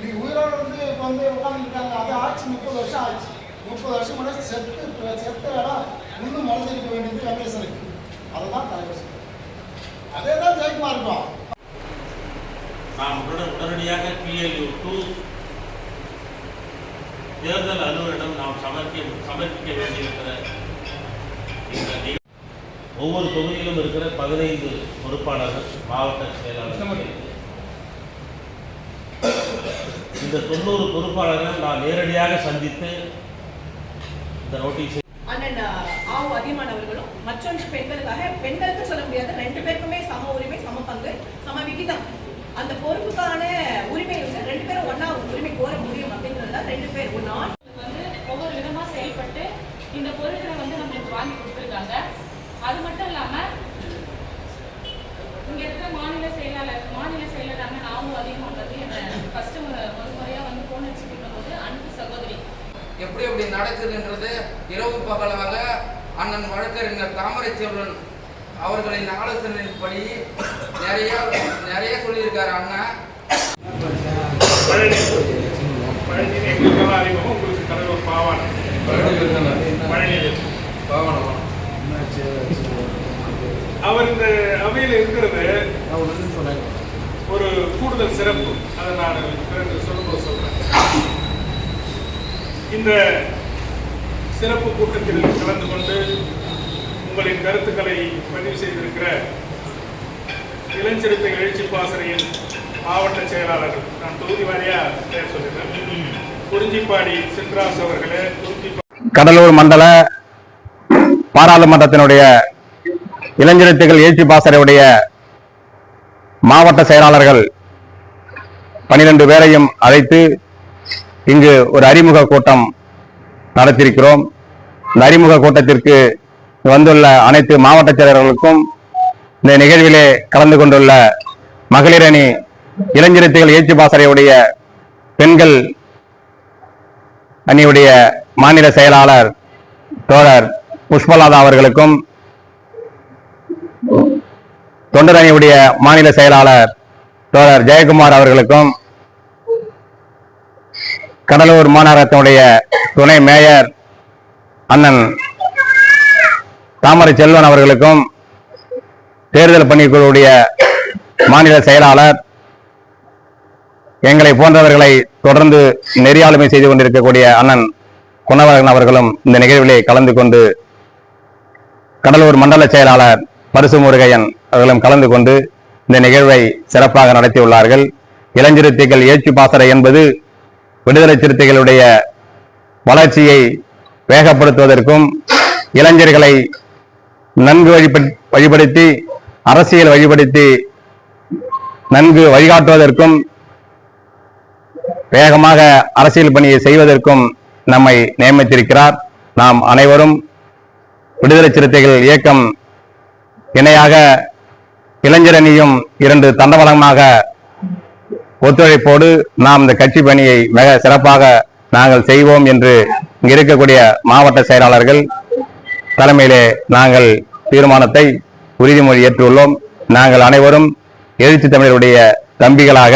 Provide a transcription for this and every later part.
இன்னைக்கு உயிரோடு வந்து இப்போ வந்து உட்காந்துருக்காங்க. அது ஆட்சி 30 வருஷம் ஆச்சு. 30 வருஷம் முன்னாடி செத்த இடம் இன்னும் மறைஞ்சிருக்க வேண்டியது ரமேசனுக்கு. அதுதான் தலைவர் சொல்றாரு. அதே தான் ஜெயக்குமார் இருக்கும். நாம் உடனடியாக PLU2 தேர்தல் அலுவலரிடம் நாம் சமர்ப்பிக்க வேண்டியிருக்கிற ஒவ்வொரு தொகுதியிலும் இருக்கிற 15 பொறுப்பாளர்கள், மாவட்ட செயலாளர்கள், இந்த 90 பொறுப்பாளர்கள் நான் நேரடியாக சந்தித்து இந்த நோட்டீஸை அண்ணன் ஆவு அதியமான் அவர்களும் மற்றொன்று பெண்களுக்கு சொல்ல முடியாது, 2 பேருக்குமே சம உரிமை, சம பங்கு, சம விகிதம். அந்த பொறுப்புக்கான உரிமை வந்து 2 பேரும் ஒன்னா உரிமை கோர முடியும் அப்படின்றதுல 2 பேர் ஒன்னா வந்து ஒவ்வொரு விதமா செயல்பட்டு இந்த பொறுப்பை வந்து நம்மளுக்கு வாங்கி கொடுத்துருக்காங்க. அது மட்டும் இல்லாம இங்க இருக்கிற மாநில செயலாளர் அண்ணன் ஆவு அதியமான் வந்து என்ன ஃபர்ஸ்ட் முறையா வந்து போன் அடிச்சுட்டு போது அன்பு சகோதரி எப்படி நடக்குதுன்றது இரவு பகலாக அண்ணன் வழக்கறிஞர் தாமரை செல்வன் அவர்களின் ஆலோசனைப்படி நிறைய சொல்லியிருக்காரு. அண்ணா உங்களுக்கு தலைவர் அவர் இந்த அவையில் இருக்கிறது ஒரு கூடுதல் சிறப்பு. அதை நான் பிறகு சொல்லும்போது சொல்றேன். இந்த சிறப்பு கூட்டத்தில் கலந்து கொண்டு உங்களின் கருத்துக்களை பதிவு செய்திருக்கிற இளஞ்சிறுத்தை எழுச்சி பாசறையின் மாவட்ட செயலாளர்கள், நான் தொகுதி வாரியா பெயர் சொல்லிடுறேன். குறிஞ்சிப்பாடி சின்ராஸ் அவர்களே, கடலூர் மண்டல பாராளுமன்றத்தினுடைய இளஞ்சிறுத்தைகள் எழுச்சி பாசறையுடைய மாவட்ட செயலாளர்கள் 12 பேரையும் அழைத்து இங்கு ஒரு அறிமுக கூட்டம் நடத்தியிருக்கிறோம். இந்த அறிமுக கூட்டத்திற்கு வந்துள்ள அனைத்து மாவட்ட செயலர்களுக்கும், இந்த நிகழ்விலே கலந்து கொண்டுள்ள மகளிர் அணி இளஞ்சிறுத்தைகள் எழுச்சி பாசறையுடைய பெண்கள் அணியுடைய மாநில செயலாளர் தோழர் புஷ்பலாதா அவர்களுக்கும், தொண்டர் அணியுடைய மாநில செயலாளர் தோழர் ஜெயக்குமார் அவர்களுக்கும், கடலூர் மாநகரத்தினுடைய துணை மேயர் அண்ணன் தாமரை செல்வன் அவர்களுக்கும், தேர்தல் பணிக்குழுவுடைய மாநில செயலாளர், எங்களை போன்றவர்களை தொடர்ந்து நெறியாளுமை செய்து கொண்டிருக்கக்கூடிய அண்ணன் குணவரன் அவர்களும் இந்த நிகழ்விலே கலந்து கொண்டு, கடலூர் மண்டல செயலாளர் பரிசு முருகையன் அவர்களும் கலந்து கொண்டு இந்த நிகழ்வை சிறப்பாக நடத்தியுள்ளார்கள். இளஞ்சிறுத்தைகள் எழுச்சி பாசறை என்பது விடுதலை சிறுத்தைகளுடைய வளர்ச்சியை வேகப்படுத்துவதற்கும், இளைஞர்களை நன்கு வழிபடுத்தி அரசியல் வழிபடுத்தி நன்கு வழிகாட்டுவதற்கும், வேகமாக அரசியல் பணியை செய்வதற்கும் நம்மை நியமித்திருக்கிறார். நாம் அனைவரும் விடுதலை சிறுத்தைகள் இயக்கம் இணையாக இளைஞர் அணியும் 2 தண்டவளமாக ஒத்துழைப்போடு நாம் இந்த கட்சி பணியை மிக சிறப்பாக நாங்கள் செய்வோம் என்று இங்கு இருக்கக்கூடிய மாவட்ட செயலாளர்கள் தலைமையிலே நாங்கள் தீர்மானத்தை உறுதிமொழி ஏற்றுள்ளோம். நாங்கள் அனைவரும் எழுச்சி தமிழருடைய தம்பிகளாக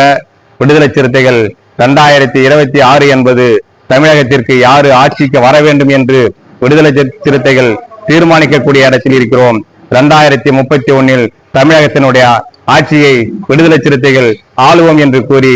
விடுதலை சிறுத்தைகள் 2026 என்பது தமிழகத்திற்கு யாரு ஆட்சிக்கு வர வேண்டும் என்று விடுதலை சிறுத்தைகள் தீர்மானிக்கக்கூடிய இடத்தில் இருக்கிறோம். 2031 தமிழகத்தினுடைய ஆட்சியை விடுதலை சிறுத்தைகள் ஆளுவோம் என்று கூறி